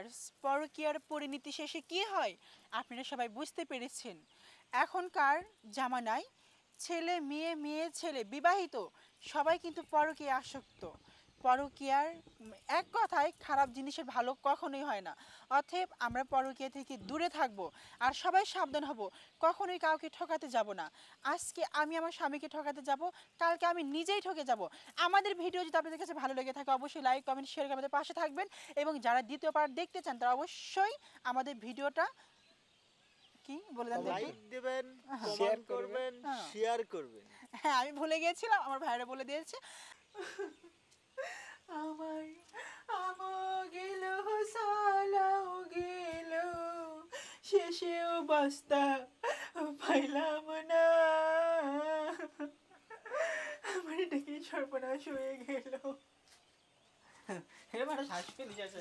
Viewers, পরকীয়ার পরিণতি শেষে কি হয় আপনারা সবাই বুঝতে পেরেছেন। এখনকার জামানায় ছেলে মেয়ে মেয়ে ছেলে বিবাহিত সবাই কিন্তু পরকীয়ায় আসক্ত। পরকীয়ার এক কথায় খারাপ জিনিসের ভালো কখনোই হয় না। অতএব আমরা পরকীয়া থেকে দূরে থাকব আর সবাই সাবধান হব, কখনোই কাউকে ঠকাতে যাব না। আজকে আমি আমার স্বামীকে ঠকাতে যাব, কালকে আমি নিজেই ঠকে যাব। আমাদের ভিডিও যদি আপনাদের কাছে ভালো লেগে থাকে অবশ্যই লাইক কমেন্ট শেয়ার করে আমাদের পাশে থাকবেন এবং যারা দ্বিতীয় পার্ট দেখতে চান তারা অবশ্যই আমাদের ভিডিওটা কি বলে দেন তো একটু? লাইক দিবেন, শেয়ার কমেন্ট করবেন, হ্যাঁ। শেয়ার করবেন। হ্যাঁ আমি ভুলে গিয়েছিলাম, আমার ভাইরা বলে দিয়েছে। আমার আমও গেল সালাও গেল, শেষেও বস্তা পাইলাম না, আমার এটা কি সর্বনাশ হয়ে গেল। এবার শ্বাস ফেলে যাচ্ছে।